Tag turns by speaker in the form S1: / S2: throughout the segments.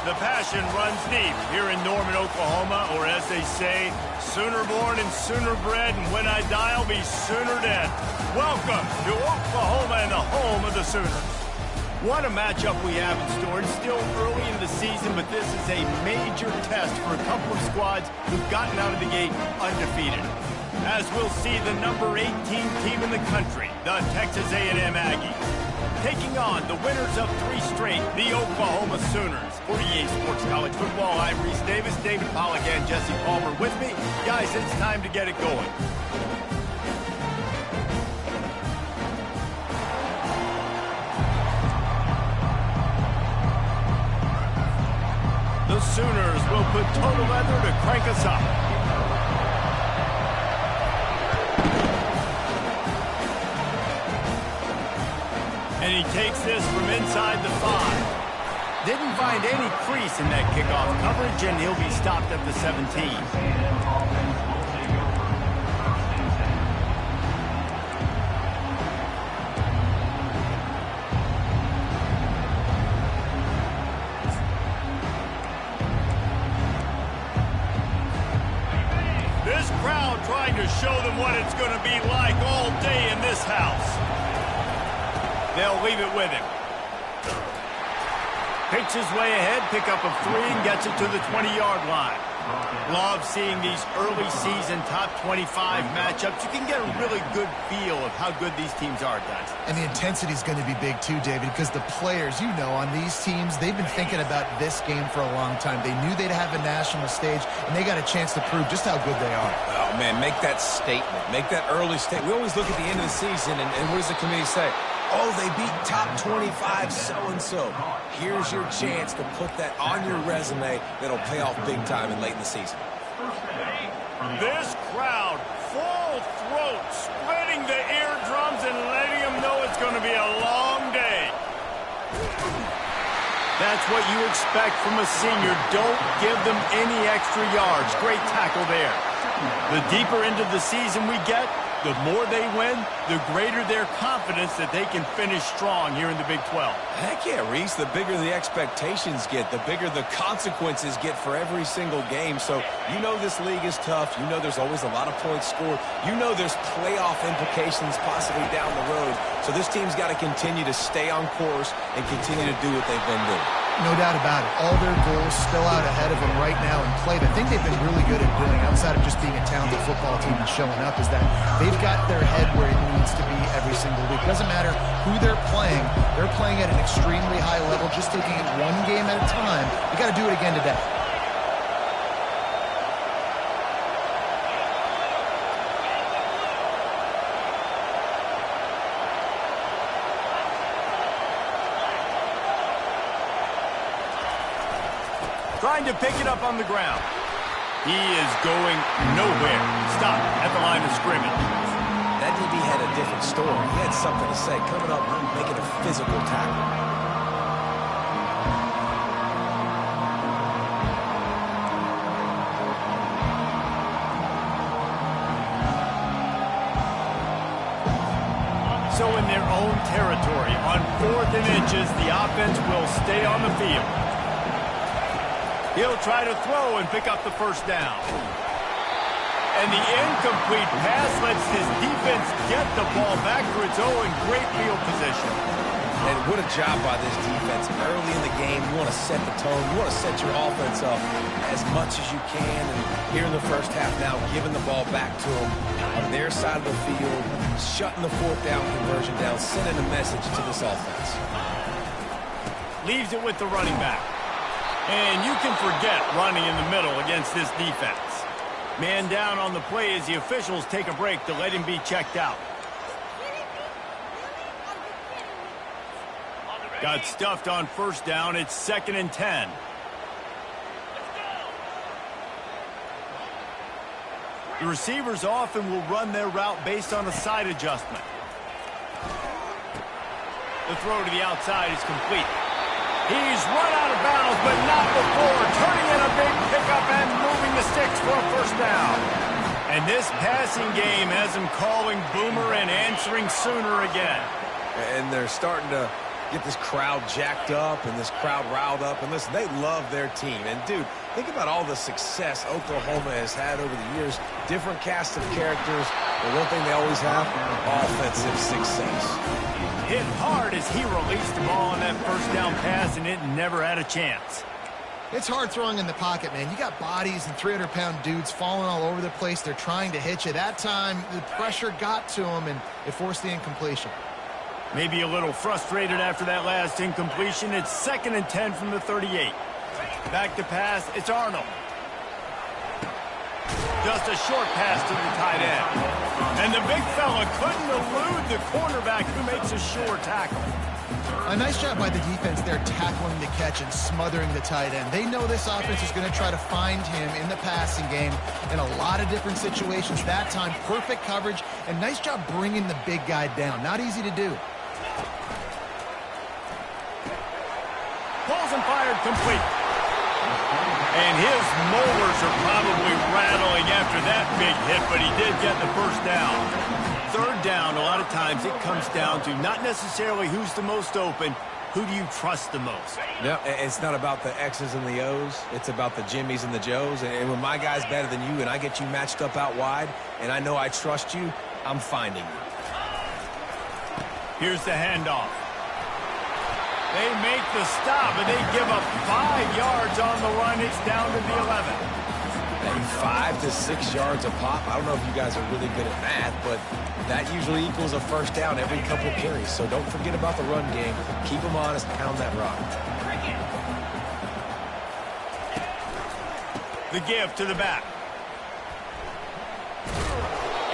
S1: The passion runs deep here in Norman, Oklahoma, or as they say, sooner born and sooner bred, and when I die, I'll be sooner dead. Welcome to Oklahoma and the home of the Sooners. What a matchup we have in store. It's still early in the season, but this is a major test for a couple of squads who've gotten out of the gate undefeated. As we'll see the number 18 team in the country, the Texas A&M Aggies, taking on the winners of 3 straight, the Oklahoma Sooners. 48 Sports College Football, I'm Reese Davis, David Pollack, and Jesse Palmer with me. Guys, it's time to get it going. The Sooners will put total leather to crank us up. And he takes this from inside the 5. Didn't find any crease in that kickoff coverage, and he'll be stopped at the 17. This crowd trying to show them what it's going to be like all day in this house. They'll leave it with him. Picks his way ahead, pick up of 3, and gets it to the 20-yard line. Love seeing these early season top 25 matchups. You can get a really good feel of how good these teams are, guys.
S2: And the intensity is going to be big too, David, because the players, you know, on these teams, they've been thinking about this game for a long time. They knew they'd have a national stage, and they got a chance to prove just how good they are.
S3: Oh, man, make that statement. Make that early statement. We always look at the end of the season, and what does the committee say? Oh, they beat top 25 so-and-so. Here's your chance to put that on your resume that'll pay off big time and late in the season.
S1: This crowd, full throat, splitting the eardrums and letting them know it's going to be a long day. That's what you expect from a senior. Don't give them any extra yards. Great tackle there. The deeper into the season we get, the more they win, the greater their confidence that they can finish strong here in the Big 12.
S3: Heck yeah, Reese. The bigger the expectations get, the bigger the consequences get for every single game. So you know this league is tough. You know there's always a lot of points scored. You know there's playoff implications possibly down the road. So this team's got to continue to stay on course and continue to do what they've been doing.
S2: No doubt about it. All their goals still out ahead of them right now in play. The thing they've been really good at doing, outside of just being a talented football team and showing up, is that they've got their head where it needs to be every single week. Doesn't matter who they're playing at an extremely high level, just taking it one game at a time. You got to do it again today.
S1: Trying to pick it up on the ground. He is going nowhere. Stop at the line of scrimmage.
S3: That DB had a different story. He had something to say. Coming up, making a physical tackle.
S1: So in their own territory, on 4th and inches, the offense will stay on the field. He'll try to throw and pick up the first down. And the incomplete pass lets his defense get the ball back to its own great field position.
S3: And what a job by this defense. Early in the game, you want to set the tone. You want to set your offense up as much as you can. And here in the first half now, giving the ball back to them on their side of the field, shutting the 4th down conversion down, sending a message to this offense.
S1: Leaves it with the running back. And you can forget running in the middle against this defense. Man down on the play as the officials take a break to let him be checked out. Got stuffed on first down. It's 2nd and 10. The receivers often will run their route based on a side adjustment. The throw to the outside is complete. He's run out of bounds, but not before turning in a big pickup and moving the sticks for a first down. And this passing game has him calling Boomer and answering Sooner again.
S3: And they're starting to get this crowd jacked up and this crowd riled up. And listen, they love their team. And, dude, think about all the success Oklahoma has had over the years. Different cast of characters. But one thing they always have, offensive success.
S1: Hit hard as he released the ball on that first down pass, and it never had a chance.
S2: It's hard throwing in the pocket, man. You got bodies and 300-pound dudes falling all over the place. They're trying to hit you. That time, the pressure got to him, and it forced the incompletion.
S1: Maybe a little frustrated after that last incompletion. It's 2nd and 10 from the 38. Back to pass, it's Arnold. Just a short pass to the tight end. And the big fella couldn't elude the cornerback who makes a sure tackle.
S2: A nice job by the defense there tackling the catch and smothering the tight end. They know this offense is going to try to find him in the passing game in a lot of different situations. That time, perfect coverage, and nice job bringing the big guy down. Not easy to do.
S1: Pulls and fired complete. And his molars are probably rattling after that big hit, but he did get the first down. 3rd down, a lot of times it comes down to not necessarily who's the most open, who do you trust the most?
S3: No, it's not about the X's and the O's. It's about the Jimmys and the Joes. And when my guy's better than you and I get you matched up out wide and I know I trust you, I'm finding you.
S1: Here's the handoff. They make the stop, and they give up 5 yards on the run. It's down to the 11.
S3: 5 to 6 yards a pop. I don't know if you guys are really good at math, but that usually equals a first down every couple carries. So don't forget about the run game. Keep them honest. Pound that rock.
S1: The give to the back.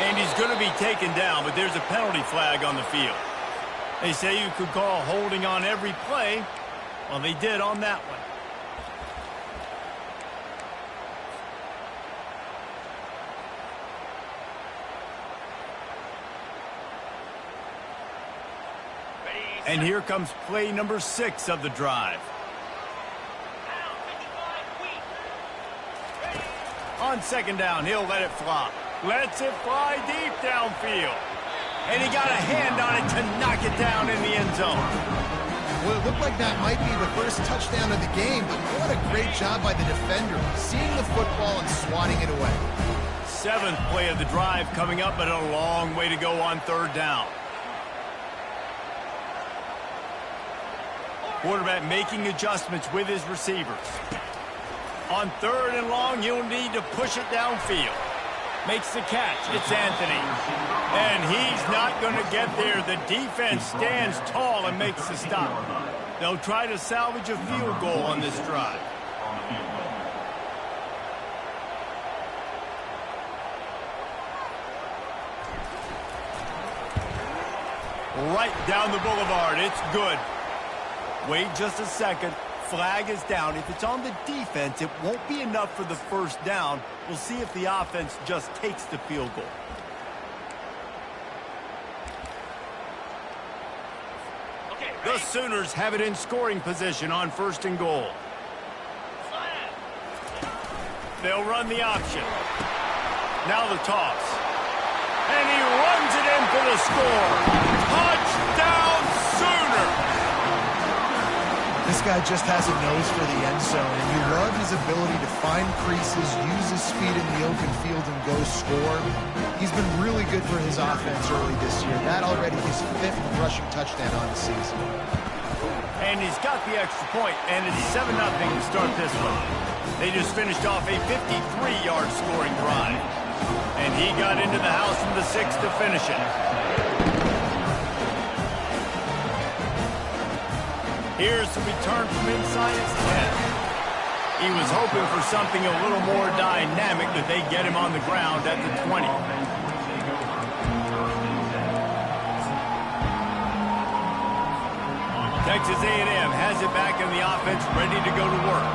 S1: And he's going to be taken down, but there's a penalty flag on the field. They say you could call holding on every play. Well, they did on that one. And here comes play number 6 of the drive. On 2nd down, he'll let it fly. Lets it fly deep downfield. And he got a hand on it to knock it down in the end zone.
S2: Well, it looked like that might be the first touchdown of the game, but what a great job by the defender, seeing the football and swatting it away.
S1: 7th play of the drive coming up, but a long way to go on 3rd down. Quarterback making adjustments with his receivers. On 3rd and long, you'll need to push it downfield. Makes the catch. It's Anthony. And he's not going to get there. The defense stands tall and makes the stop. They'll try to salvage a field goal on this drive. Right down the boulevard. It's good. Wait just a second. Flag is down. If it's on the defense, it won't be enough for the first down. We'll see if the offense just takes the field goal. The Sooners have it in scoring position on 1st and goal. They'll run the option. Now the toss. And he runs it in for the score. Touchdown, Sooner!
S2: This guy just has a nose for the end zone, and you love his ability to find creases, use his speed in the open field, and go score. He's been really good for his offense early this year. That already his 5th rushing touchdown on the season.
S1: And he's got the extra point, and it's 7-0 to start this one. They just finished off a 53-yard scoring drive. And he got into the house from the 6 to finish it. Here's the return from inside his 10. He was hoping for something a little more dynamic, but they get him on the ground at the 20. Texas A&M has it back in the offense, ready to go to work.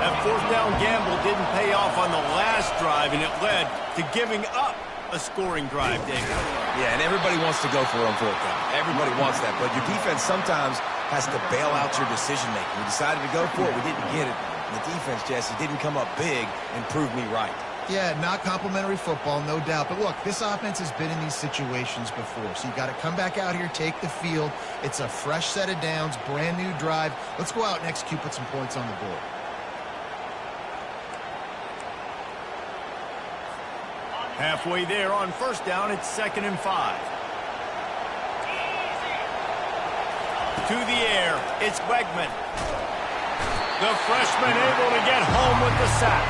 S1: That 4th down gamble didn't pay off on the last drive, and it led to giving up a scoring drive, David.
S3: Yeah, and everybody wants to go for it on 4th down. Everybody wants that, but your defense sometimes has to bail out your decision-making. We decided to go for it. We didn't get it. And the defense, Jesse, didn't come up big and prove me right.
S2: Yeah, not complimentary football, no doubt. But look, this offense has been in these situations before. So you got to come back out here, take the field. It's a fresh set of downs, brand new drive. Let's go out and execute, put some points on the board.
S1: Halfway there on first down, it's 2nd and 5. To the air, it's Wegman. The freshman able to get home with the sack.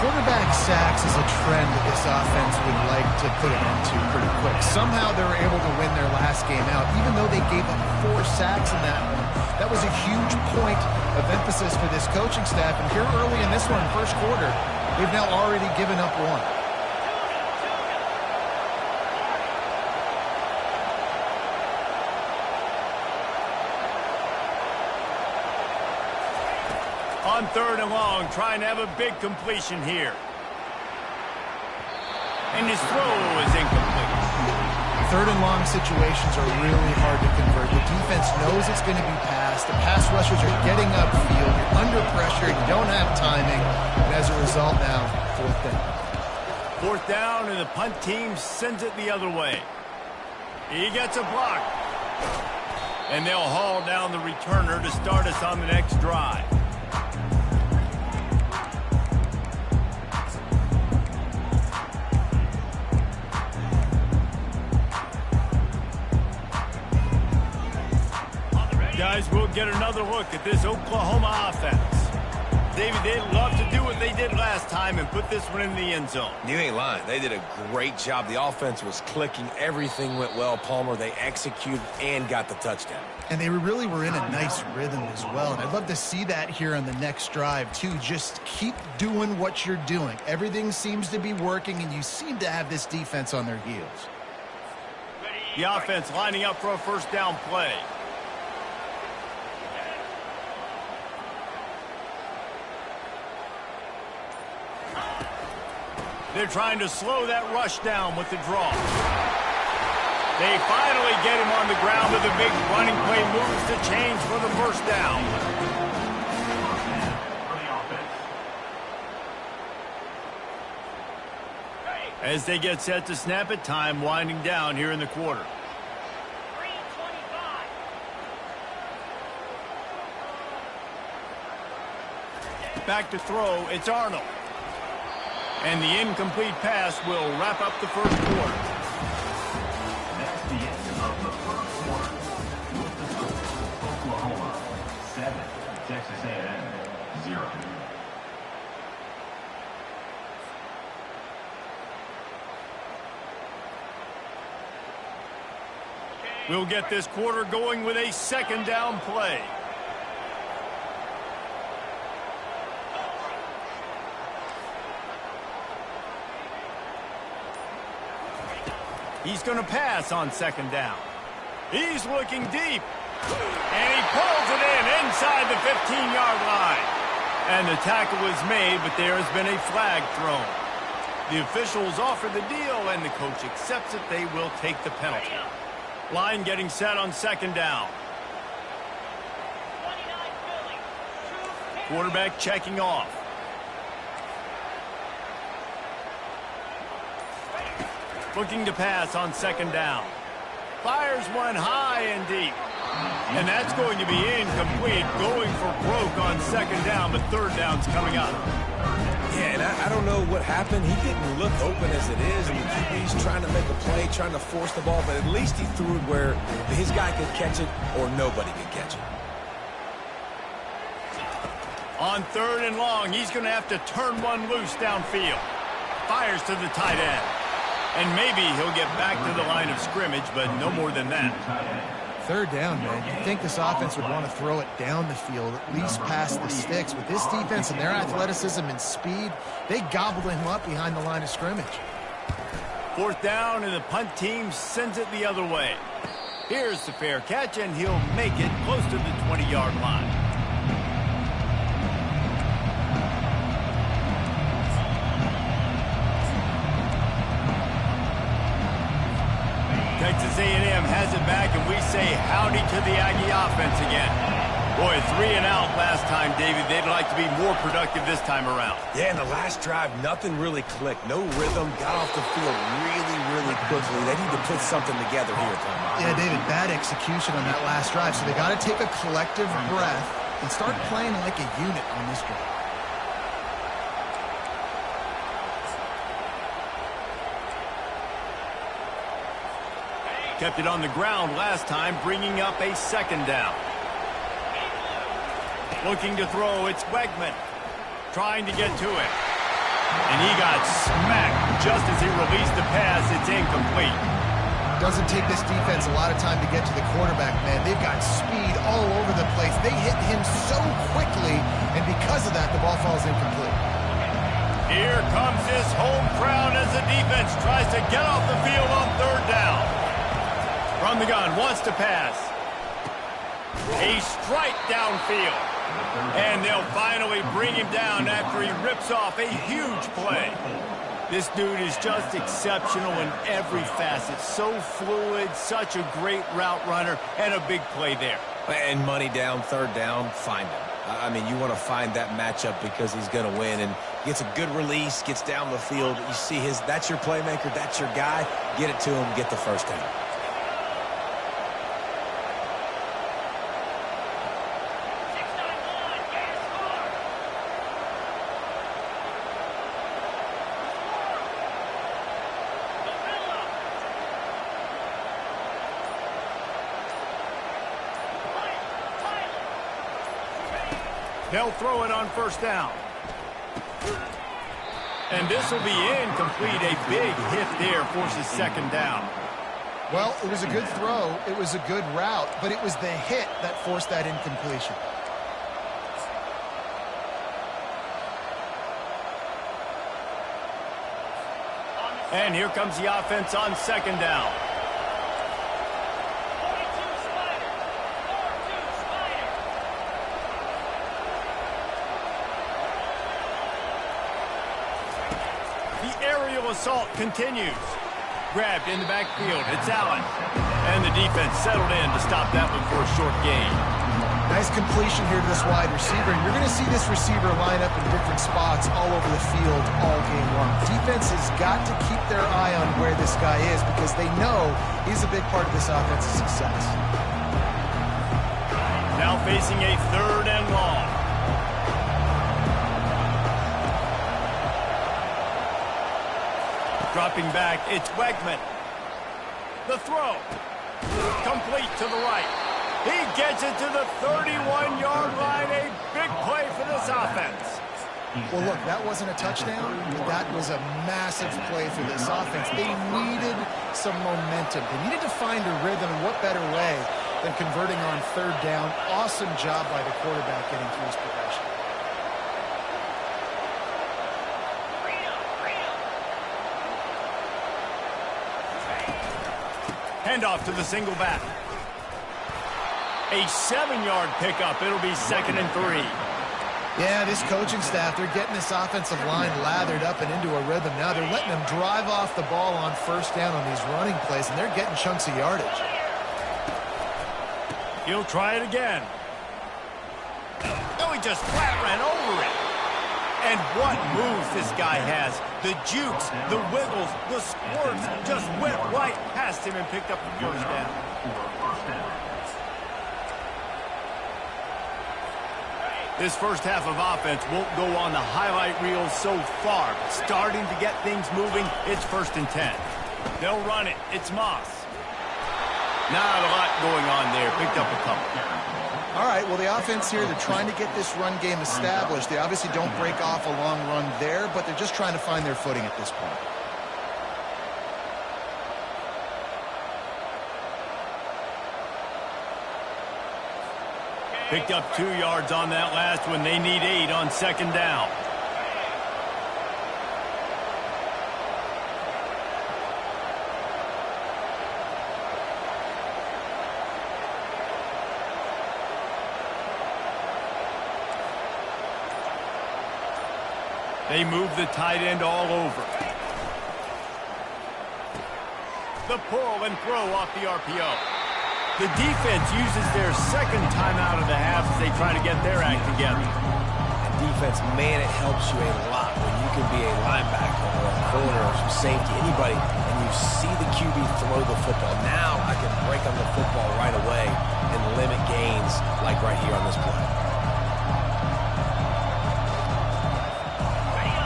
S2: Quarterback sacks is a trend that this offense would like to put an end to pretty quick. Somehow they were able to win their last game out, even though they gave up 4 sacks in that one. That was a huge point of emphasis for this coaching staff. And here early in this one, first quarter, they've now already given up 1.
S1: On 3rd and long, trying to have a big completion here. And his throw is incomplete.
S2: 3rd and long situations are really hard to convert. The defense knows it's going to be passed. The pass rushers are getting upfield. You're under pressure. You don't have timing. And as a result now, 4th down.
S1: 4th down, and the punt team sends it the other way. He gets a block. And they'll haul down the returner to start us on the next drive. Guys, we'll get another look at this Oklahoma offense. David, they'd love to do what they did last time and put this one in the end zone.
S3: You ain't lying. They did a great job. The offense was clicking. Everything went well, Palmer. They executed and got the touchdown.
S2: And they really were in a nice rhythm as well. And I'd love to see that here on the next drive, too. Just keep doing what you're doing. Everything seems to be working, and you seem to have this defense on their heels.
S1: The offense lining up for a first down play. They're trying to slow that rush down with the draw. They finally get him on the ground with a big running play, moves the change for the first down. As they get set to snap it, time winding down here in the quarter. Back to throw, it's Arnold. And the incomplete pass will wrap up the first quarter.
S4: That's the end of the first quarter. With the score, Oklahoma 7, Texas A&M 0.
S1: We'll get this quarter going with a second down play. He's going to pass on second down. He's looking deep. And he pulls it in inside the 15-yard line. And the tackle is made, but there has been a flag thrown. The officials offer the deal, and the coach accepts it. They will take the penalty. Line getting set on second down. Quarterback checking off. Looking to pass on second down. Fires one high and deep. And that's going to be incomplete. Going for broke on second down, but third down's coming up.
S3: Yeah, and I don't know what happened. He didn't look open as it is, and the QB's trying to make a play, trying to force the ball, but at least he threw it where his guy could catch it or nobody could catch it.
S1: On third and long, he's going to have to turn one loose downfield. Fires to the tight end. And maybe he'll get back to the line of scrimmage, but no more than that.
S2: Third down, man. You'd think this offense would want to throw it down the field, at least past the sticks. With this defense and their athleticism and speed, they gobbled him up behind the line of scrimmage.
S1: Fourth down, and the punt team sends it the other way. Here's the fair catch, and he'll make it close to the 20-yard line. Texas A&M has it back, and we say howdy to the Aggie offense again. Boy, 3 and out last time, David. They'd like to be more productive this time around.
S3: Yeah, in the last drive, nothing really clicked. No rhythm, got off the field really quickly. They need to put something together here, Tom.
S2: Yeah, David, bad execution on that last drive, so they got to take a collective breath and start playing like a unit on this drive.
S1: Kept it on the ground last time, bringing up a 2nd down. Looking to throw, it's Wegman. Trying to get to it. And he got smacked just as he released the pass. It's incomplete.
S2: Doesn't take this defense a lot of time to get to the quarterback, man. They've got speed all over the place. They hit him so quickly, and because of that, the ball falls incomplete.
S1: Here comes this home crowd as the defense tries to get off the field on 3rd down. From the gun, wants to pass. A strike downfield. And they'll finally bring him down after he rips off a huge play. This dude is just exceptional in every facet. So fluid, such a great route runner, and a big play there.
S3: And money down, 3rd down, find him. I mean, you want to find that matchup because he's going to win. And gets a good release, gets down the field. You see that's your playmaker, that's your guy. Get it to him, get the 1st down.
S1: They'll throw it on 1st down. And this will be incomplete. A big hit there forces 2nd down.
S2: Well, it was a good throw. It was a good route, but it was the hit that forced that incompletion.
S1: And here comes the offense on 2nd down. Aerial assault continues. Grabbed in the backfield. It's Allen. And the defense settled in to stop that one for a short gain.
S2: Nice completion here to this wide receiver. And you're going to see this receiver line up in different spots all over the field all game long. Defense has got to keep their eye on where this guy is because they know he's a big part of this offense's success.
S1: Now facing a 3rd and long. Dropping back, it's Wegman. The throw. Complete to the right. He gets it to the 31-yard line. A big play for this offense.
S2: Well, look, that wasn't a touchdown. That was a massive play for this offense. They needed some momentum. They needed to find a rhythm, and what better way than converting on 3rd down. Awesome job by the quarterback getting through his progression.
S1: Handoff to the single back. A 7-yard pickup. It'll be 2nd and 3.
S2: Yeah, this coaching staff, they're getting this offensive line lathered up and into a rhythm now. They're letting them drive off the ball on 1st down on these running plays, and they're getting chunks of yardage.
S1: He'll try it again. No, he just flat ran over it. And what moves this guy has. The jukes, the wiggles, the squirts just went right past him and picked up the 1st down. This 1st half of offense won't go on the highlight reel so far. But starting to get things moving, it's 1st and 10. They'll run it. It's Moss. Not a lot going on there. Picked up a couple.
S2: All right, well, the offense here, they're trying to get this run game established. They obviously don't break off a long run there, but they're just trying to find their footing at this point.
S1: Picked up 2 yards on that last one. They need 8 on 2nd down. They move the tight end all over. The pull and throw off the RPO. The defense uses their second timeout of the half as they try to get their act together.
S3: Defense, man, it helps you a lot when you can be a linebacker or a corner or some safety, anybody, and you see the QB throw the football. Now I can break on the football right away and limit gains like right here on this play.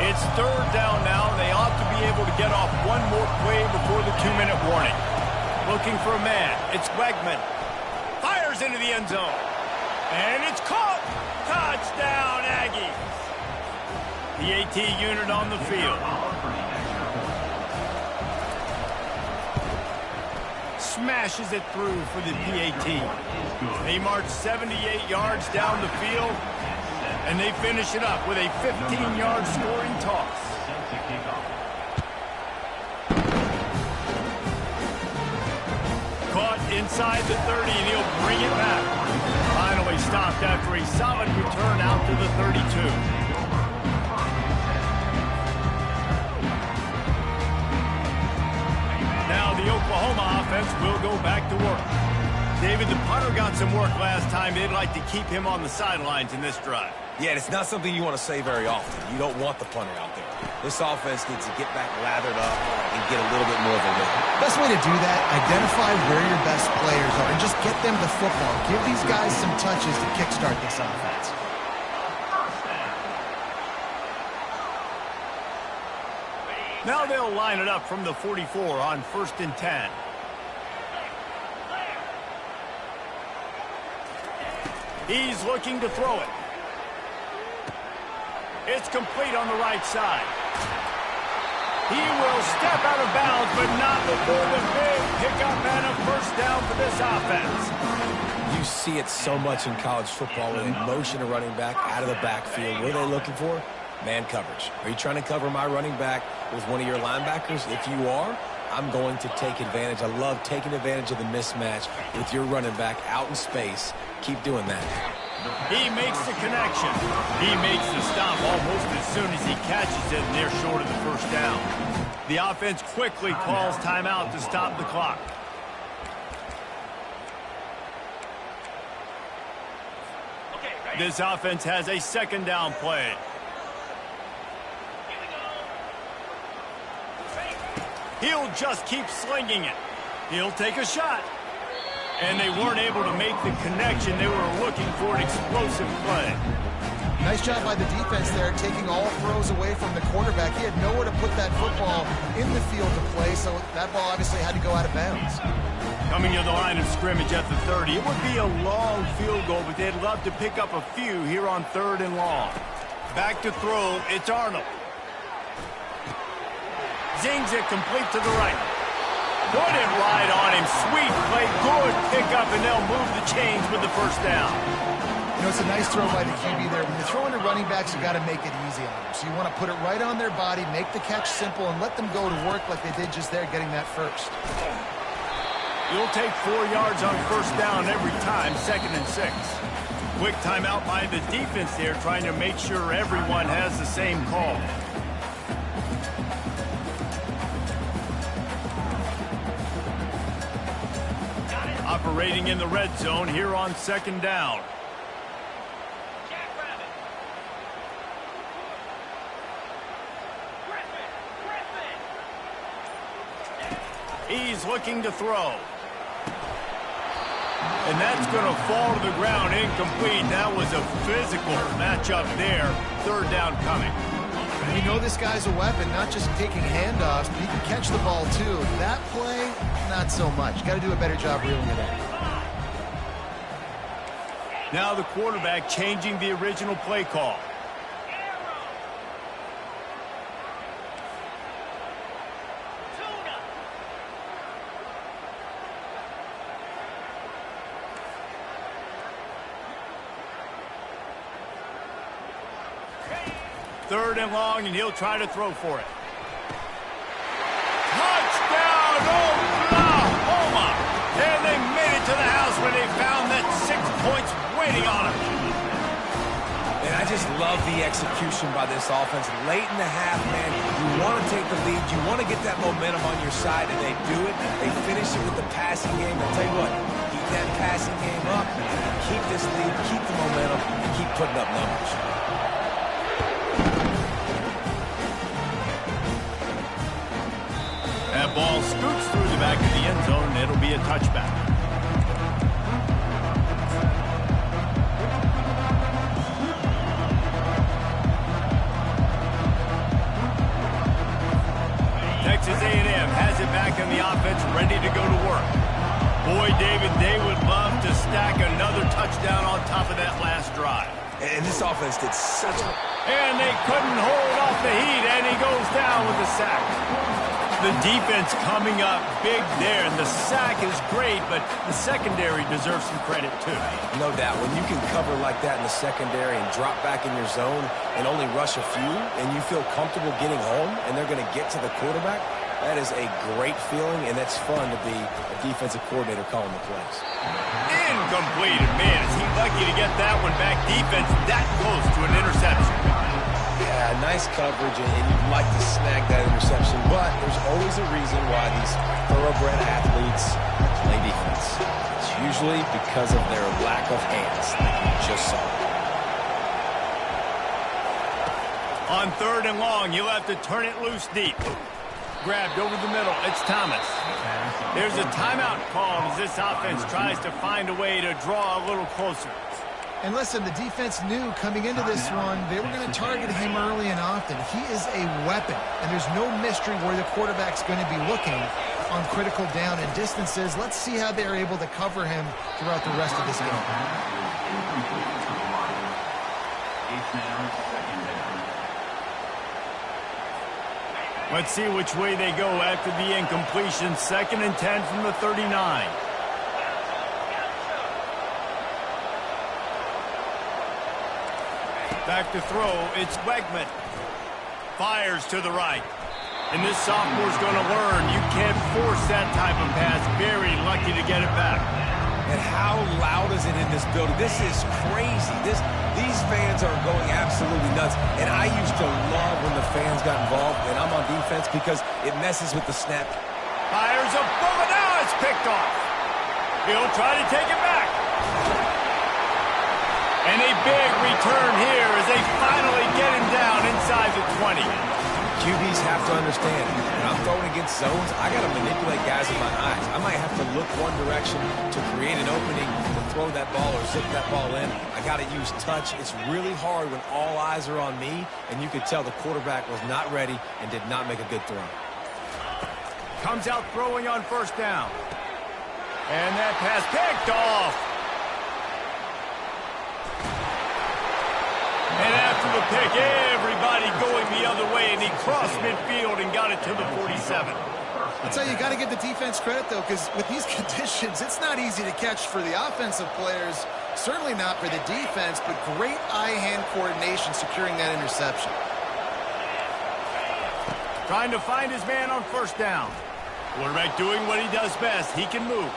S1: It's third down now, and they ought to be able to get off one more play before the 2-minute warning. Looking for a man. It's Wegman. Fires into the end zone. And it's caught. Touchdown, Aggies. The AT unit on the field. Smashes it through for the PAT. They march 78 yards down the field, and they finish it up with a 15-yard scoring toss. Caught inside the 30, and he'll bring it back. Finally stopped after a solid return out to the 32. Now the Oklahoma offense will go back to work. David, the punter got some work last time. They'd like to keep him on the sidelines in this drive.
S3: Yeah, it's not something you want to say very often. You don't want the punter out there. This offense needs to get back lathered up and get a little bit more of a lift.
S2: Best way to do that, identify where your best players are and just get them the football. Give these guys some touches to kickstart this offense.
S1: Now they'll line it up from the 44 on 1st and 10. He's looking to throw it. It's complete on the right side. He will step out of bounds, but not before the big pickup and a first down for this offense.
S3: You see it so much in college football when they motion a running back out of the backfield. What are they looking for? Man coverage. Are you trying to cover my running back with one of your linebackers? If you are, I'm going to take advantage. I love taking advantage of the mismatch with your running back out in space. Keep doing that.
S1: He makes the connection. He makes the stop almost as soon as he catches it, and they're short of the first down. The offense quickly calls timeout to stop the clock. This offense has a second down play. He'll just keep slinging it. He'll take a shot. And they weren't able to make the connection. They were looking for an explosive play.
S2: Nice job by the defense there, taking all throws away from the quarterback. He had nowhere to put that football in the field to play, so that ball obviously had to go out of bounds.
S1: Coming to the line of scrimmage at the 30. It would be a long field goal, but they'd love to pick up a few here on 3rd and long. Back to throw, it's Arnold. Zings it complete to the right. Put it right on him. Sweet play. Good pickup, and they'll move the chains with the first down.
S2: You know, it's a nice throw by the QB there. When you're throwing to running backs, you got to make it easy on them. So you want to put it right on their body, make the catch simple, and let them go to work like they did just there, getting that first.
S1: You'll take 4 yards on first down every time, 2nd and 6. Quick timeout by the defense there, trying to make sure everyone has the same call. Operating in the red zone here on 2nd down. He's looking to throw. And that's going to fall to the ground, incomplete. That was a physical matchup there. 3rd down coming.
S2: You know this guy's a weapon, not just taking handoffs, but he can catch the ball too. That play, not so much. Got to do a better job reeling it in.
S1: Now the quarterback changing the original play call. Third and long, and he'll try to throw for it. Touchdown, Oklahoma! And they made it to the house when they found that 6 points waiting on them.
S3: And I just love the execution by this offense. Late in the half, man, you want to take the lead. You want to get that momentum on your side, and they do it. They finish it with the passing game. I'll tell you what, he that passing game up, keep this lead, keep the momentum, and keep putting up numbers.
S1: That ball scoots through the back of the end zone, and it'll be a touchback. Texas A&M has it back in the offense, ready to go to work. Boy, David, they would love to stack another touchdown on top of that last drive.
S3: And this offense did such a...
S1: And they couldn't hold off the heat, and he goes down with a sack. The defense coming up big there, and the sack is great, but the secondary deserves some credit too.
S3: No doubt. When you can cover like that in the secondary and drop back in your zone and only rush a few, and you feel comfortable getting home, and they're going to get to the quarterback, that is a great feeling, and that's fun to be a defensive coordinator calling the plays.
S1: Incomplete. Man, is he lucky to get that one back. Defense that close to an interception.
S3: Yeah, nice coverage, and you'd like to snag that interception, but there's always a reason why these thoroughbred athletes play defense. It's usually because of their lack of hands, like you just saw.
S1: On 3rd and long, you'll have to turn it loose deep. Grabbed over the middle. It's Thomas. There's a timeout called as this offense tries to find a way to draw a little closer.
S2: And listen, the defense knew coming into this one, they were going to target him early and often. He is a weapon, and there's no mystery where the quarterback's going to be looking on critical down and distances. Let's see how they're able to cover him throughout the rest of this game.
S1: Let's see which way they go after the incompletion. 2nd and 10 from the 39. Back to throw, it's Wegman. Fires to the right. And this sophomore's going to learn. You can't force that type of pass. Very lucky to get it back.
S3: And how loud is it in this building? This is crazy. These fans are going absolutely nuts. And I used to love when the fans got involved, and I'm on defense because it messes with the snap.
S1: Fires a bullet. Now it's picked off. He'll try to take it back. And a big return here as they finally get him down inside the 20.
S3: QBs have to understand, when I'm throwing against zones, I got to manipulate guys with my eyes. I might have to look one direction to create an opening to throw that ball or zip that ball in. I got to use touch. It's really hard when all eyes are on me, and you could tell the quarterback was not ready and did not make a good throw.
S1: Comes out throwing on 1st down. And that pass picked off. And after the pick, everybody going the other way, and he crossed midfield and got it to the 47.
S2: I'll tell you, you got to give the defense credit, though, because with these conditions, it's not easy to catch for the offensive players, certainly not for the defense, but great eye-hand coordination securing that interception.
S1: Trying to find his man on 1st down. Quarterback doing what he does best. He can move.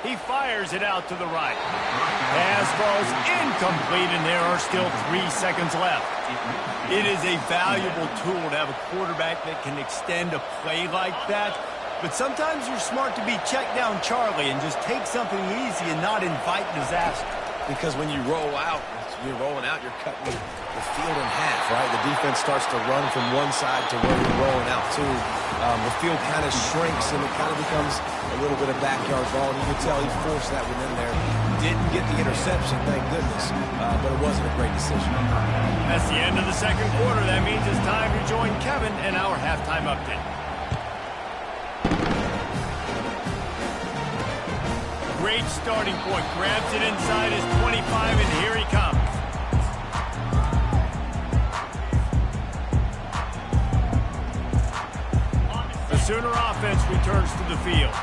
S1: He fires it out to the right. Pass falls incomplete, and there are still 3 seconds left. It is a valuable tool to have a quarterback that can extend a play like that. But sometimes you're smart to be check down Charlie and just take something easy and not invite disaster.
S3: Because when you roll out, you're rolling out, you're cutting the field in half, right? The defense starts to run from one side to where you're rolling out to. The field kind of shrinks, and it kind of becomes a little bit of backyard ball. And you can tell he forced that one in there. Didn't get the interception, thank goodness, but it wasn't a great decision.
S1: That's the end of the 2nd quarter. That means it's time to join Kevin in our halftime update. Great starting point. Grabs it inside his 25, and here he comes. The Sooner offense returns to the field.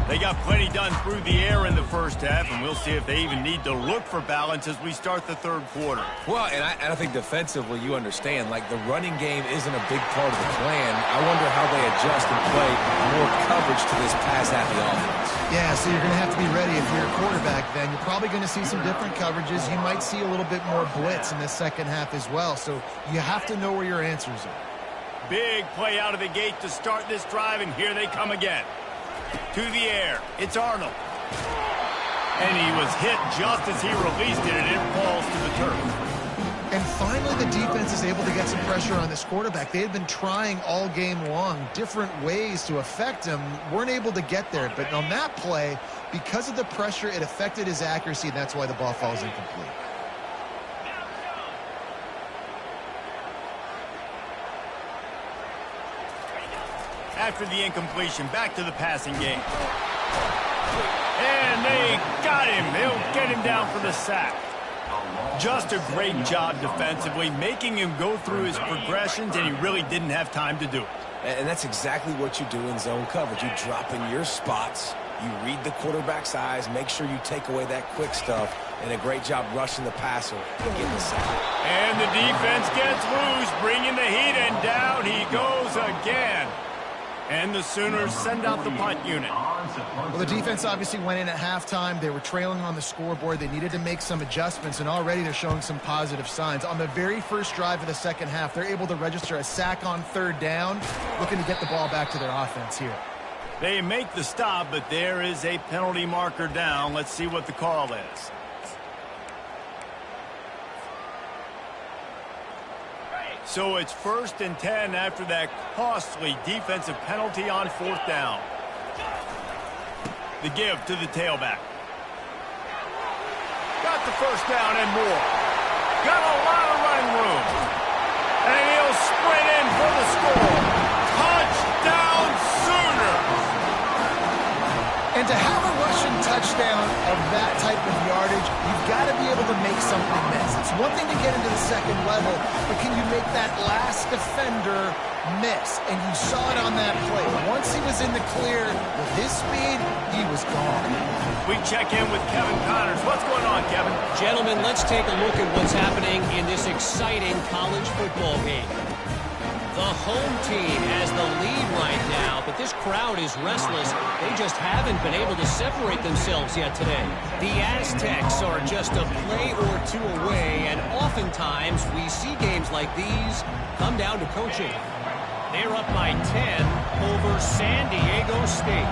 S1: They got plenty done through the air in the 1st half, and we'll see if they even need to look for balance as we start the 3rd quarter.
S3: Well, and I think defensively, you understand, like the running game isn't a big part of the plan. I wonder how they adjust and play more coverage to this pass-happy offense.
S2: Yeah, so you're going to have to be ready if you're a quarterback then. You're probably going to see some different coverages. You might see a little bit more blitz in the 2nd half as well, so you have to know where your answers are.
S1: Big play out of the gate to start this drive, and here they come again. To the air, it's Arnold. And he was hit just as he released it, and it falls to the turf.
S2: And finally, the defense is able to get some pressure on this quarterback. They had been trying all game long, different ways to affect him, weren't able to get there. But on that play, because of the pressure, it affected his accuracy, and that's why the ball falls incomplete.
S1: After the incompletion, back to the passing game. And they got him. They'll get him down for the sack. Just a great job defensively, making him go through his progressions, and he really didn't have time to do it.
S3: And that's exactly what you do in zone coverage. You drop in your spots, you read the quarterback's eyes, make sure you take away that quick stuff, and a great job rushing the passer and getting the sack.
S1: And the defense gets loose, bringing the heat, and down he goes again. And the Sooners send out the punt unit.
S2: Well, the defense obviously went in at halftime. They were trailing on the scoreboard. They needed to make some adjustments, and already they're showing some positive signs. On the very first drive of the second half, they're able to register a sack on third down, looking to get the ball back to their offense here.
S1: They make the stop, but there is a penalty marker down. Let's see what the call is. So it's 1st and 10 after that costly defensive penalty on 4th down. The give to the tailback. Got the first down and more. Got a lot of running room. And he'll sprint in for the score. Touchdown Sooners!
S2: And to have a rushing touchdown of that type of yardage, you've got to be able to make something miss. It's one thing to get into the second level, but can you make that last defender miss? And you saw it on that play. Once he was in the clear with his speed, he was gone.
S1: We check in with Kevin Connors. What's going on, Kevin?
S5: Gentlemen, let's take a look at what's happening in this exciting college football game. The home team has the lead right now, but this crowd is restless. They just haven't been able to separate themselves yet today. The Aztecs are just a play or two away, and oftentimes we see games like these come down to coaching. They're up by 10 over San Diego State.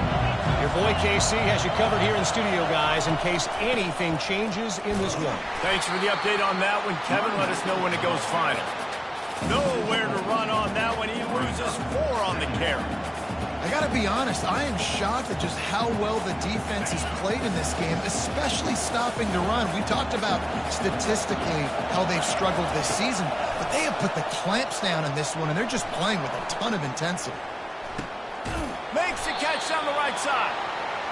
S5: Your boy KC has you covered here in studio, guys, in case anything changes in this one.
S1: Thanks for the update on that one, Kevin. Let us know when it goes final. Nowhere to run on that one. He loses 4 on the carry.
S2: I got to be honest, I am shocked at just how well the defense has played in this game, especially stopping the run. We talked about statistically how they've struggled this season, but they have put the clamps down in this one, and they're just playing with a ton of intensity.
S1: Makes the catch down the right side.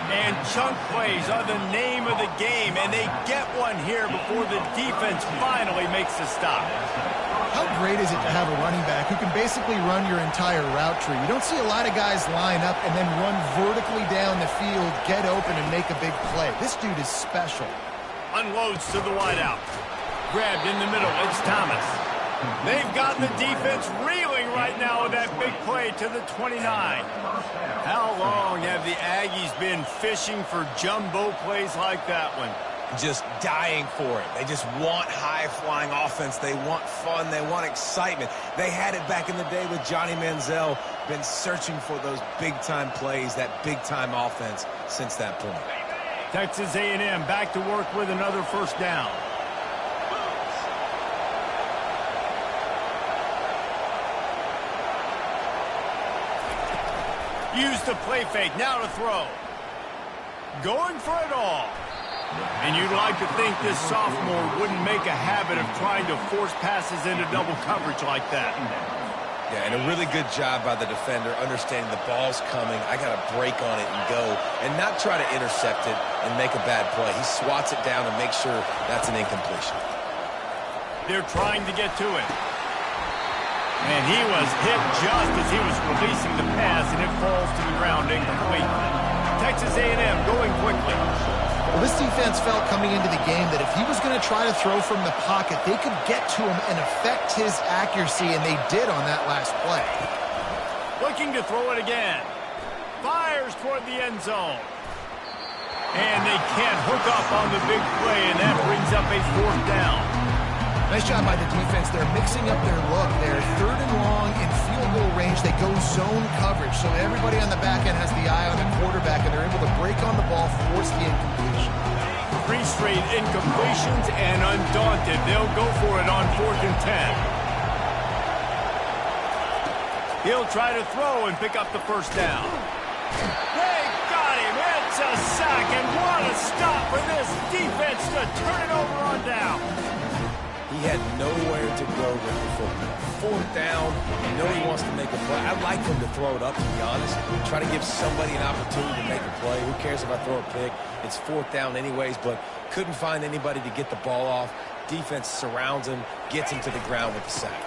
S1: And chunk plays are the name of the game, and they get one here before the defense finally makes the stop.
S2: How great is it to have a running back who can basically run your entire route tree? You don't see a lot of guys line up and then run vertically down the field, get open, and make a big play. This dude is special.
S1: Unloads to the wideout. Grabbed in the middle. It's Thomas. They've got the defense reeling right now with that big play to the 29. How long have the Aggies been fishing for jumbo plays like that one?
S3: Just dying for it. They just want high-flying offense. They want fun. They want excitement. They had it back in the day with Johnny Manziel. Been searching for those big-time plays, that big-time offense since that point.
S1: Texas A&M back to work with another first down. Use the play fake. Now to throw. Going for it all. And you'd like to think this sophomore wouldn't make a habit of trying to force passes into double coverage like that.
S3: Yeah, and a really good job by the defender understanding the ball's coming. I got to break on it and go, and not try to intercept it and make a bad play. He swats it down and makes sure that's an incompletion.
S1: They're trying to get to it. And he was hit just as he was releasing the pass, and it falls to the ground incomplete. Texas A&M going quickly.
S2: Well, this defense felt coming into the game that if he was going to try to throw from the pocket, they could get to him and affect his accuracy, and they did on that last play.
S1: Looking to throw it again. Fires toward the end zone. And they can't hook up on the big play, and that brings up a 4th down.
S2: Nice job by the defense. They're mixing up their look. They're 3rd and long in field goal range. They go zone coverage, so everybody on the back end has the eye on the quarterback, and they're able to break on the ball, force the incompletion.
S1: 3 straight incompletions, and undaunted, they'll go for it on 4th and 10. He'll try to throw and pick up the first down. They got him. It's a sack, and what a stop for this defense to turn it over on down.
S3: He had nowhere to go with the football. 4th down, you know he wants to make a play. I'd like him to throw it up, to be honest. Try to give somebody an opportunity to make a play. Who cares if I throw a pick? It's 4th down anyways, but couldn't find anybody to get the ball off. Defense surrounds him, gets him to the ground with the sack.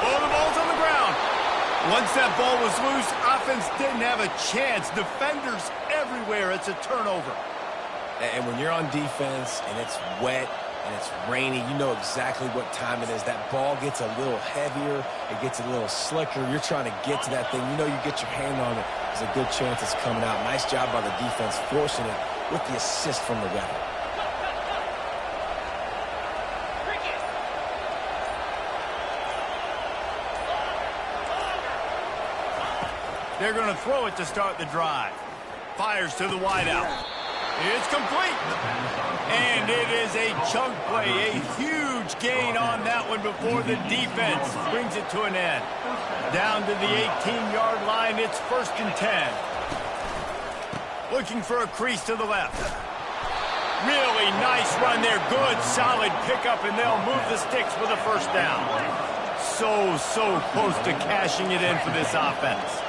S1: Oh, the ball's on the ground. Once that ball was loose, offense didn't have a chance. Defenders everywhere. It's a turnover.
S3: And when you're on defense and it's wet and it's rainy, you know exactly what time it is. That ball gets a little heavier. It gets a little slicker. You're trying to get to that thing. You know you get your hand on it. There's a good chance it's coming out. Nice job by the defense forcing it with the assist from the weather.
S1: They're going to throw it to start the drive. Fires to the wideout. It's complete. And it is a chunk play, a huge gain on that one before the defense brings it to an end. Down to the 18-yard line, it's 1st and 10. Looking for a crease to the left. Really nice run there. Good, solid pickup, and they'll move the sticks for the first down. So close to cashing it in for this offense.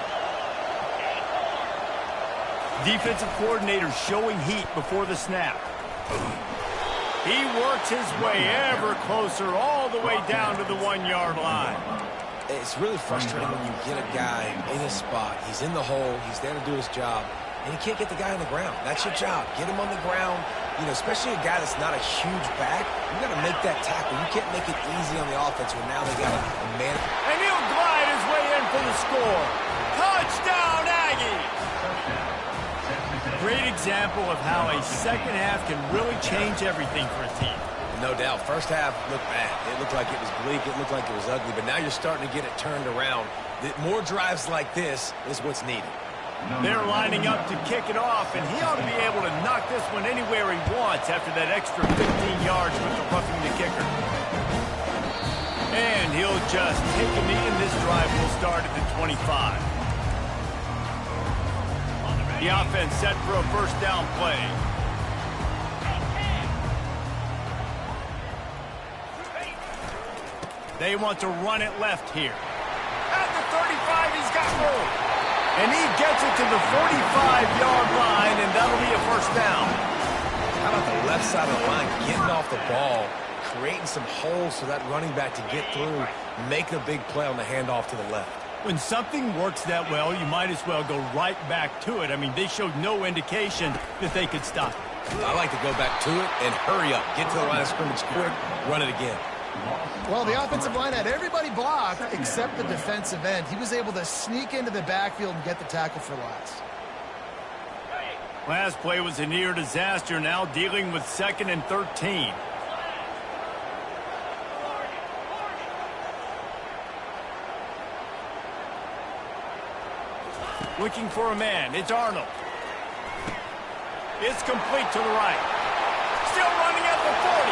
S1: Defensive coordinator showing heat before the snap. He works his way ever closer all the way down to the 1-yard line.
S3: It's really frustrating when you get a guy in his spot. He's in the hole. He's there to do his job. And you can't get the guy on the ground. That's your job. Get him on the ground. You know, especially a guy that's not a huge back. You got to make that tackle. You can't make it easy on the offense when now they got a man.
S1: And he'll glide his way in for the score. Touchdown, Aggies! Great example of how a second half can really change everything for a team.
S3: No doubt. First half looked bad. It looked like it was bleak. It looked like it was ugly. But now you're starting to get it turned around. More drives like this is what's needed.
S1: They're lining up to kick it off, and he ought to be able to knock this one anywhere he wants after that extra 15 yards with the roughing the kicker. And he'll just take a knee, and this drive will start at the 25. The offense set for a first down play. They want to run it left here. At the 35, he's got room. And he gets it to the 45-yard line, and that'll be a first down.
S3: How about the left side of the line getting off the ball, creating some holes for that running back to get through, making a big play on the handoff to the left.
S1: When something works that well, you might as well go right back to it. I mean, they showed no indication that they could stop it.
S3: I like to go back to it and hurry up. Get to the line of scrimmage quick, run it again.
S2: Well, the offensive line had everybody blocked except the defensive end. He was able to sneak into the backfield and get the tackle for loss.
S1: Last play was a near disaster, now dealing with 2nd and 13. Looking for a man. It's Arnold. It's complete to the right. Still running at the 40.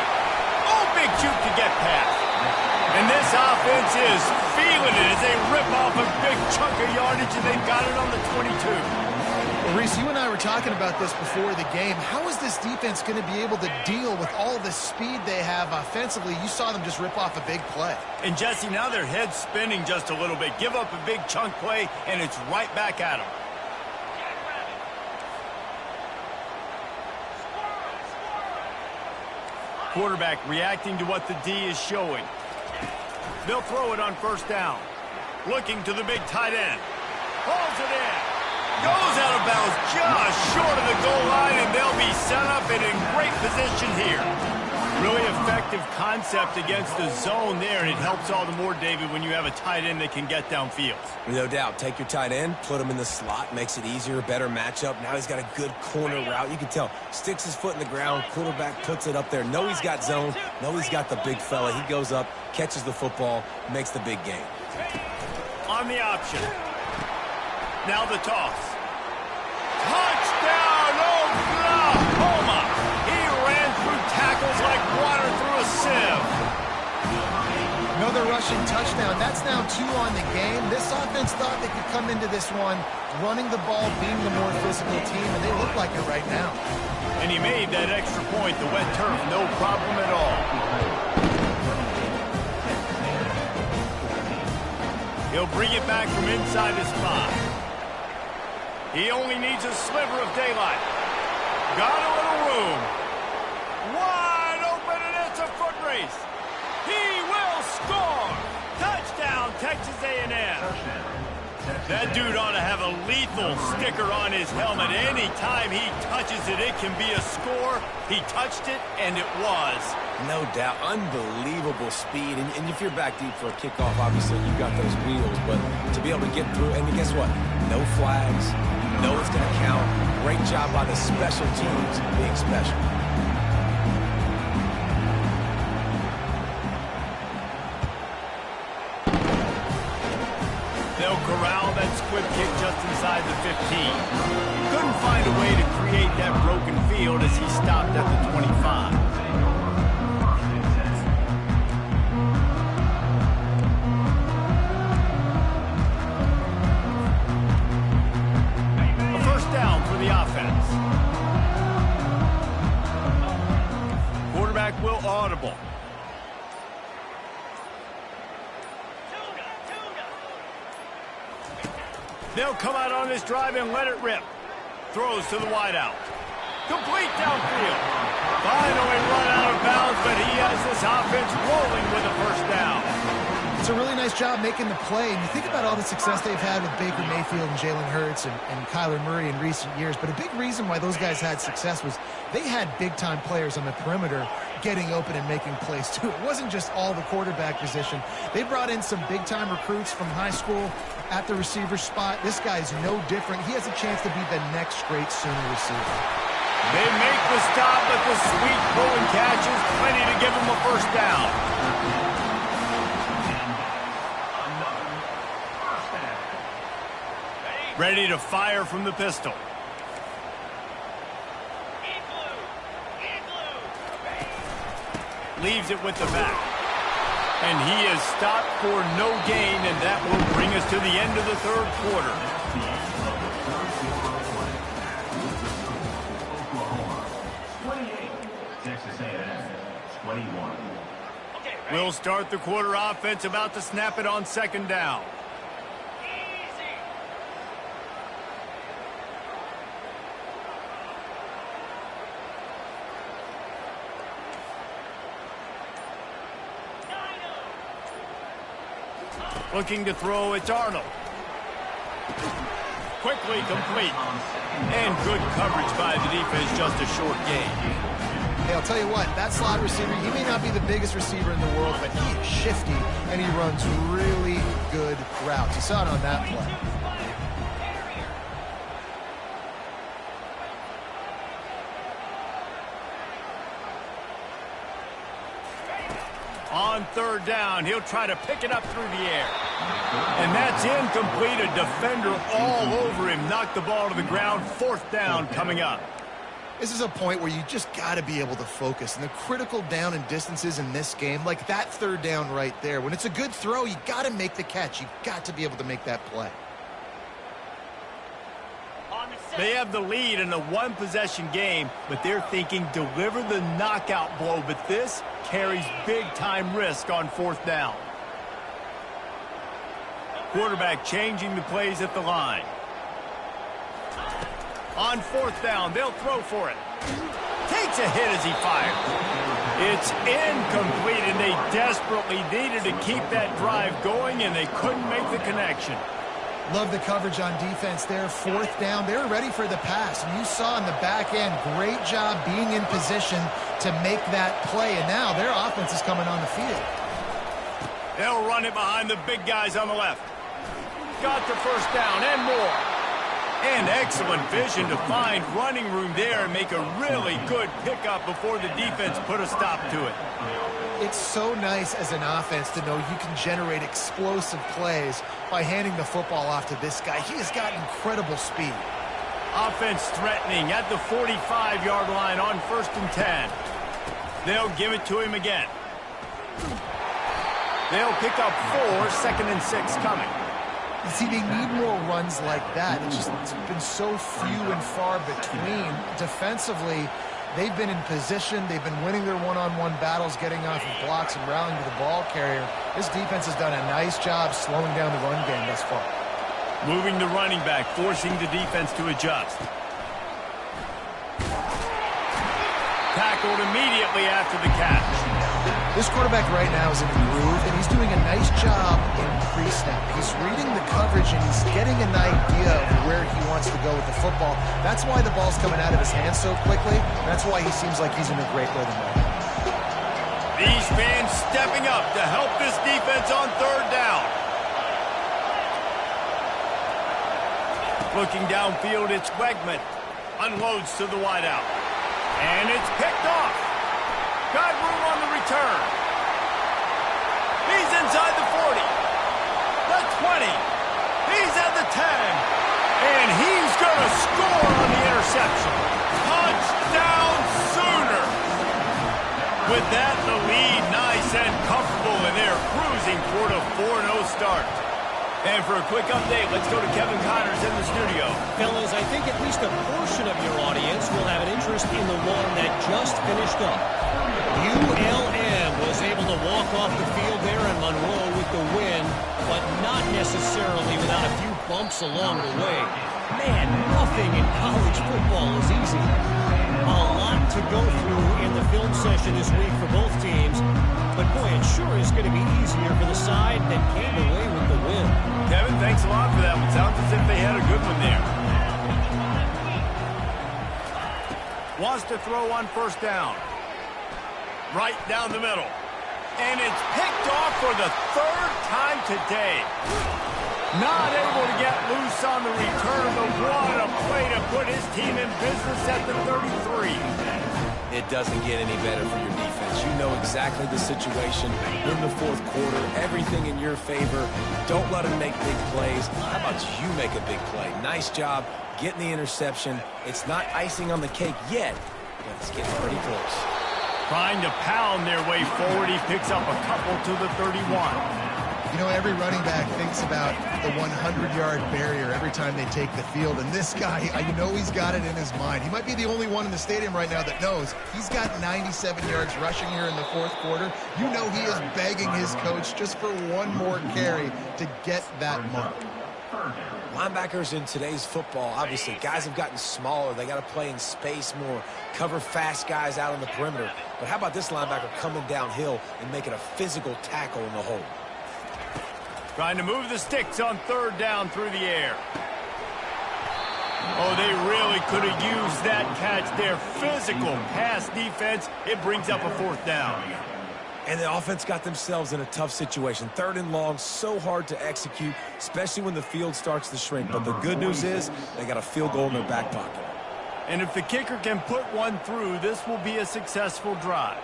S1: Oh, big juke to get past. And this offense is feeling it as they rip off a big chunk of yardage, and they've got it on the 22.
S2: Well, Reese, you and I were talking about this before the game. How is this defense going to be able to deal with all the speed they have offensively? You saw them just rip off a big play.
S1: And, Jesse, now their head's spinning just a little bit. Give up a big chunk play, and it's right back at them. Quarterback reacting to what the D is showing. They'll throw it on first down. Looking to the big tight end. Hauls it in. Goes out of bounds just short of the goal line, and they'll be set up and in great position here. Really effective concept against the zone there, and it helps all the more, David, when you have a tight end that can get downfield.
S3: No doubt. Take your tight end, put him in the slot, makes it easier, better matchup. Now he's got a good corner route. You can tell. Sticks his foot in the ground, quarterback puts it up there. Know he's got zone, know he's got the big fella. He goes up, catches the football, makes the big game.
S1: On the option. Now the toss. Touchdown, Oklahoma!
S2: rushing touchdown. That's now 2 on the game. This offense thought they could come into this one running the ball, being the more physical team, and they look like it right now.
S1: And he made that extra point, the wet turf, no problem at all. He'll bring it back from inside his 5. He only needs a sliver of daylight. Got a little room. Wide open, and it's a foot race. He will score. Touchdown, Texas A&M. That dude ought to have a lethal sticker on his helmet. Anytime he touches it, it can be a score. He touched it, and it was.
S3: No doubt. Unbelievable speed. And if you're back deep for a kickoff, obviously you've got those wheels. But to be able to get through, and guess what? No flags. No, it's going to count. Great job by the special teams being special.
S1: They'll corral that squib kick just inside the 15. Couldn't find a way to create that broken field as he stopped at the 25. A first down for the offense. Quarterback will audible. They'll come out on this drive and let it rip. Throws to the wideout. Complete downfield. Finally run out of bounds, but he has this offense rolling with a first down.
S2: It's a really nice job making the play. And you think about all the success they've had with Baker Mayfield and Jalen Hurts and Kyler Murray in recent years. But a big reason why those guys had success was they had big-time players on the perimeter getting open and making plays, too. It wasn't just all the quarterback position. They brought in some big-time recruits from high school at the receiver spot. This guy's no different. He has a chance to be the next great Sooner receiver.
S1: They make the stop, but the sweet pull and catch is plenty to give them a first down. Ready to fire from the pistol. Leaves it with the back. And he is stopped for no gain, and that will bring us to the end of the third quarter.
S4: Texas A&M, 21.
S1: We'll start the quarter. Offense about to snap it on second down. Looking to throw, it's Arnold. Quickly complete. And good coverage by the defense, just a short gain.
S2: Hey, I'll tell you what, that slot receiver, he may not be the biggest receiver in the world, but he is shifty, and he runs really good routes. You saw it on that play.
S1: On third down, he'll try to pick it up through the air. And that's incomplete. A defender all over him. Knocked the ball to the ground. Fourth down coming up.
S2: This is a point where you just got to be able to focus. And the critical down and distances in this game, like that third down right there, when it's a good throw, you got to make the catch. You got to be able to make that play.
S1: They have the lead in a one-possession game, but they're thinking deliver the knockout blow. But this carries big-time risk on fourth down. Quarterback changing the plays at the line. On fourth down, they'll throw for it. Takes a hit as he fires. It's incomplete, and they desperately needed to keep that drive going, and they couldn't make the connection.
S2: Love the coverage on defense there. Fourth down, they were ready for the pass. And you saw in the back end, great job being in position to make that play. And now their offense is coming on the field.
S1: They'll run it behind the big guys on the left. Got the first down and more. And excellent vision to find running room there and make a really good pickup before the defense put a stop to it.
S2: It's so nice as an offense to know you can generate explosive plays by handing the football off to this guy. He has got incredible speed.
S1: Offense threatening at the 45-yard line on 1st and 10. They'll give it to him again. They'll pick up 4, 2nd and 6 coming.
S2: You see, they need more runs like that. It's been so few and far between. Defensively, they've been in position. They've been winning their one-on-one battles, getting off of blocks and rallying to the ball carrier. This defense has done a nice job slowing down the run game thus far.
S1: Moving the running back, forcing the defense to adjust. Tackled immediately after the catch.
S2: This quarterback right now is in a groove, and he's doing a nice job in pre-snap. He's reading the coverage, and he's getting an idea of where he wants to go with the football. That's why the ball's coming out of his hands so quickly. That's why he seems like he's in a great rhythm right now.
S1: These fans stepping up to help this defense on 3rd down. Looking downfield, it's Wegman. Unloads to the wideout. And it's picked off. Got room on the return. He's inside the 40. The 20. He's at the 10. And he's going to score on the interception. Touchdown Sooner. With that, the lead nice and comfortable, and they're cruising toward a 4-0 start. And for a quick update, let's go to Kevin Connors in the studio.
S5: Fellas, I think at least a portion of your audience will have an interest in the one that just finished up. ULM was able to walk off the field there in Monroe with the win, but not necessarily without a few bumps along the way. Man, nothing in college football is easy. A lot to go through in the film session this week for both teams, but boy, it sure is going to be easier for the side that came away with the win.
S1: Kevin, thanks a lot for that one. Sounds as if they had a good one there. Wants to throw on 1st down. Right down the middle. And it's picked off for the 3rd time today. Not able to get loose on the return, but what a play to put his team in business at the 33.
S3: It doesn't get any better for your defense. You know exactly the situation in the 4th quarter. Everything in your favor. Don't let them make big plays. How about you make a big play? Nice job getting the interception. It's not icing on the cake yet, but it's getting pretty close.
S1: Trying to pound their way forward. He picks up a couple to the 31.
S2: You know, every running back thinks about the 100-yard barrier every time they take the field. And this guy, you know he's got it in his mind. He might be the only one in the stadium right now that knows he's got 97 yards rushing here in the 4th quarter. You know he is begging his coach just for one more carry to get that mark.
S3: Linebackers in today's football, obviously, guys have gotten smaller. They got to play in space more, cover fast guys out on the perimeter. But how about this linebacker coming downhill and making a physical tackle in the hole?
S1: Trying to move the sticks on 3rd down through the air. Oh, they really could have used that catch there. Physical pass defense. It brings up a 4th down.
S3: And the offense got themselves in a tough situation. 3rd and long, so hard to execute, especially when the field starts to shrink. But the good news is they got a field goal in their back pocket.
S1: And if the kicker can put one through, this will be a successful drive.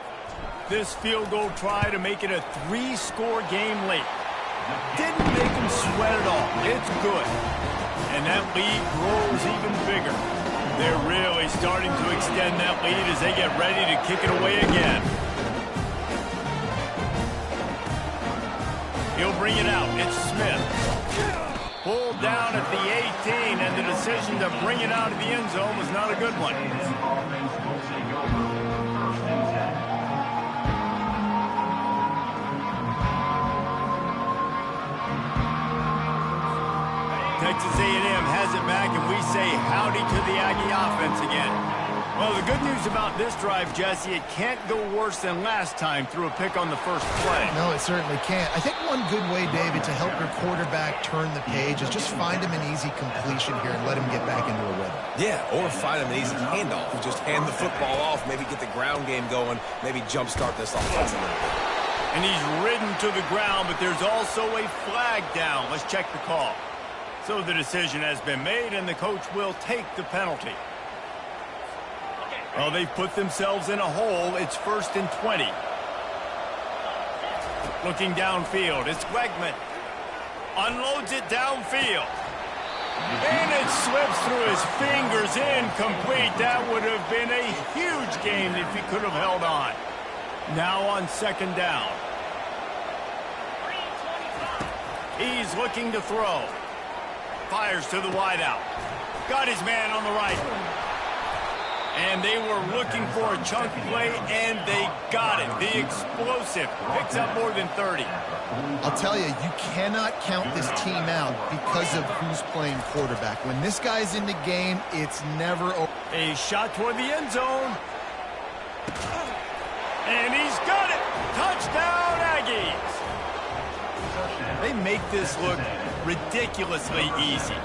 S1: This field goal try to make it a 3-score game late. Didn't make them sweat at all. It's good. And that lead grows even bigger. They're really starting to extend that lead as they get ready to kick it away again. He'll bring it out. It's Smith. Pulled down at the 18, and the decision to bring it out of the end zone was not a good one. Texas A&M has it back, and we say howdy to the Aggie offense again. Well, the good news about this drive, Jesse, it can't go worse than last time through a pick on the first play.
S2: No, it certainly can't. I think one good way, David, to help your quarterback turn the page is just find him an easy completion here and let him get back into a rhythm.
S3: Yeah, or find him an easy handoff. Just hand the football off, maybe get the ground game going, maybe jumpstart this offense a little bit.
S1: And he's ridden to the ground, but there's also a flag down. Let's check the call. So the decision has been made, and the coach will take the penalty. Well, they've put themselves in a hole. It's 1st and 20. Looking downfield, it's Wegman. Unloads it downfield. And it slips through his fingers, incomplete. That would have been a huge gain if he could have held on. Now on 2nd down. He's looking to throw. Fires to the wideout. Got his man on the right. And they were looking for a chunk play, and they got it. The explosive picks up more than 30.
S2: I'll tell you, you cannot count this team out because of who's playing quarterback. When this guy's in the game, it's never over.
S1: A shot toward the end zone. And he's got it. Touchdown, Aggies. They make this look ridiculously easy.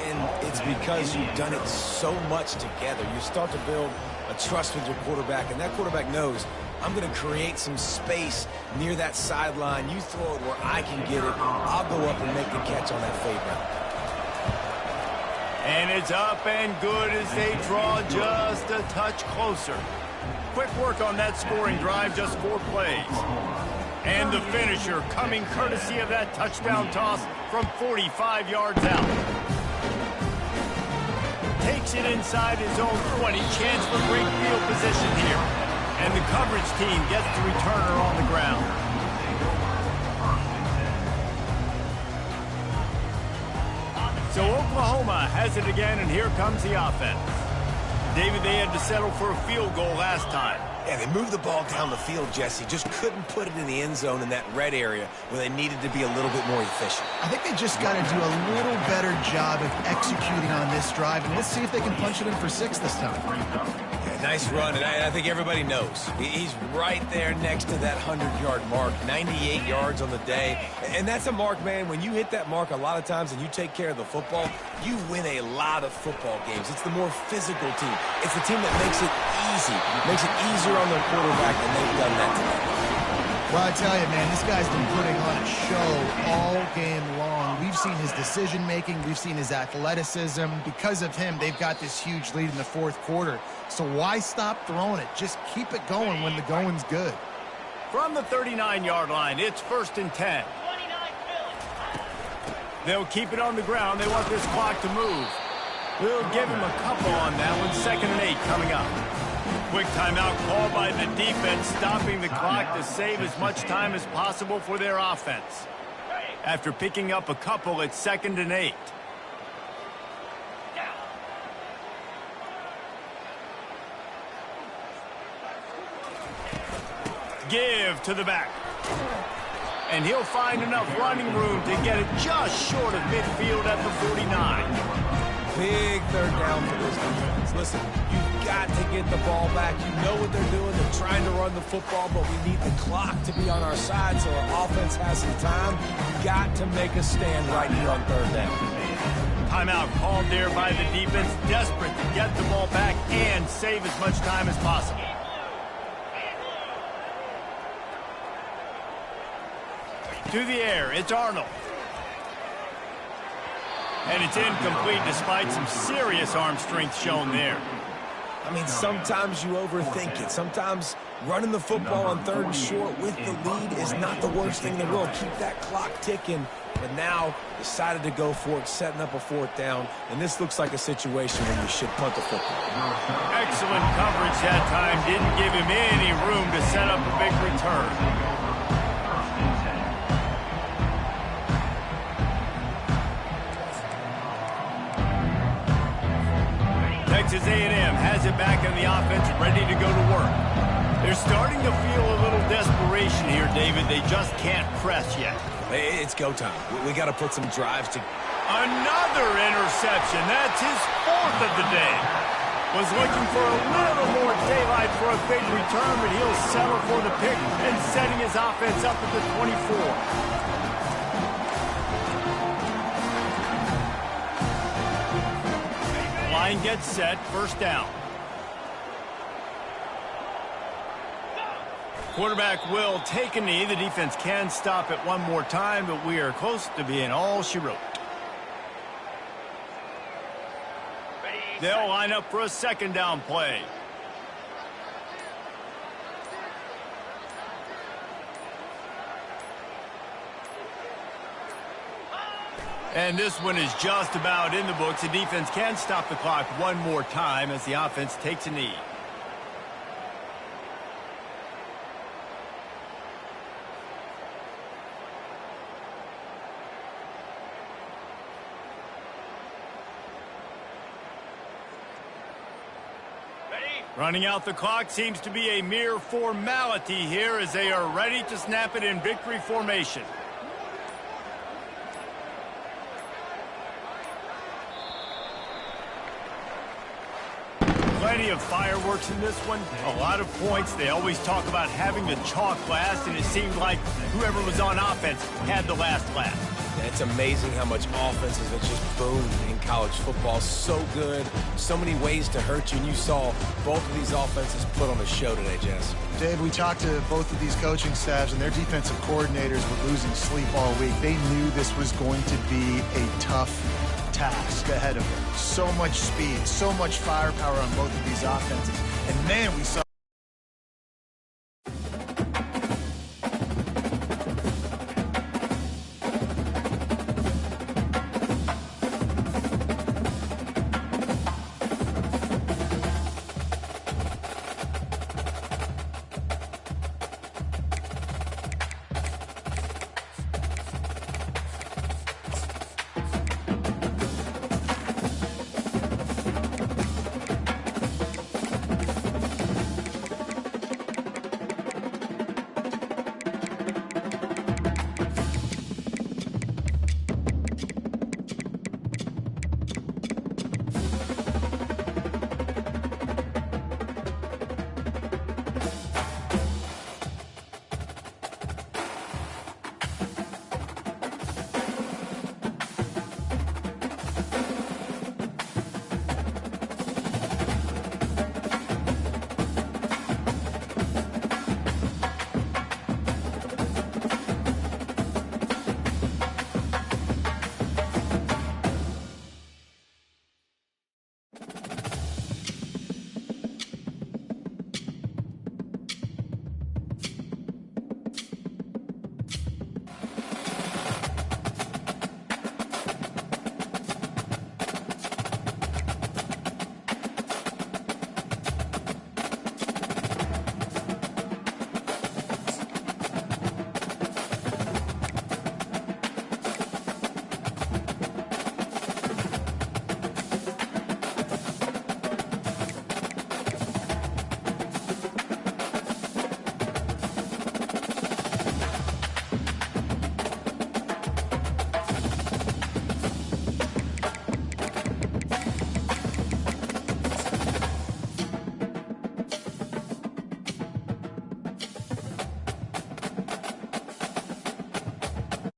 S3: And it's because you've done it so much together. You start to build a trust with your quarterback, and that quarterback knows, I'm going to create some space near that sideline. You throw it where I can get it. I'll go up and make the catch on that fade route.
S1: And it's up and good as they draw just a touch closer. Quick work on that scoring drive, just 4 plays. And the finisher coming courtesy of that touchdown toss from 45 yards out. Takes it inside his own 20. Chance for great field position here. And the coverage team gets the returner on the ground. So Oklahoma has it again, and here comes the offense. David, they had to settle for a field goal last time.
S3: Yeah, they moved the ball down the field, Jesse. Just couldn't put it in the end zone in that red area where they needed to be a little bit more efficient.
S2: I think they just got to do a little better job of executing on this drive, and let's see if they can punch it in for 6 this time.
S3: Yeah, nice run, and I think everybody knows. He's right there next to that 100-yard mark, 98 yards on the day. And that's a mark, man. When you hit that mark a lot of times and you take care of the football, you win a lot of football games. It's the more physical team. It's the team that makes it easy, makes it easier on their quarterback, and they've done that today.
S2: Well, I tell you, man, this guy's been putting on a show all game long. We've seen his decision-making. We've seen his athleticism. Because of him, they've got this huge lead in the 4th quarter. So why stop throwing it? Just keep it going when the going's good.
S1: From the 39-yard line, it's 1st and 10. They'll keep it on the ground. They want this clock to move. We'll give him a couple on that one. 2nd and 8 coming up. Quick timeout called by the defense, stopping the clock to save as much time as possible for their offense. After picking up a couple, it's 2nd and 8. Give to the back. And he'll find enough running room to get it just short of midfield at the 49.
S3: Big 3rd down for this defense. Listen, you've got to get the ball back. You know what they're doing. They're trying to run the football, but we need the clock to be on our side so our offense has some time. You've got to make a stand right here on 3rd down.
S1: Timeout called there by the defense, desperate to get the ball back and save as much time as possible. To the air, it's Arnold. And it's incomplete despite some serious arm strength shown there.
S3: I mean, sometimes you overthink it. Sometimes running the football on 3rd and short with the lead is not the worst thing in the world. Keep that clock ticking. But now decided to go for it, setting up a 4th down. And this looks like a situation where you should punt the football.
S1: Excellent coverage that time. Didn't give him any room to set up a big return. Texas A&M has it back in the offense, ready to go to work. They're starting to feel a little desperation here, David. They just can't press yet.
S3: It's go time. We got to put some drives to...
S1: Another interception. That's his 4th of the day. Was looking for a little more daylight for a big return, but he'll settle for the pick and setting his offense up at the 24. Line gets set, 1st down. Quarterback will take a knee. The defense can stop it one more time, but we are close to being all she wrote. They'll line up for a 2nd down play. And this one is just about in the books. The defense can stop the clock one more time as the offense takes a knee. Running out the clock seems to be a mere formality here as they are ready to snap it in victory formation. Plenty of fireworks in this one. A lot of points. They always talk about having the chalk last, and it seemed like whoever was on offense had the last laugh.
S3: It's amazing how much offenses have just boomed in college football. So good, so many ways to hurt you, and you saw both of these offenses put on a show today, Jess.
S2: Dave, we talked to both of these coaching staffs, and their defensive coordinators were losing sleep all week. They knew this was going to be a tough task ahead of them. So much speed, so much firepower on both of these offenses. And man, we saw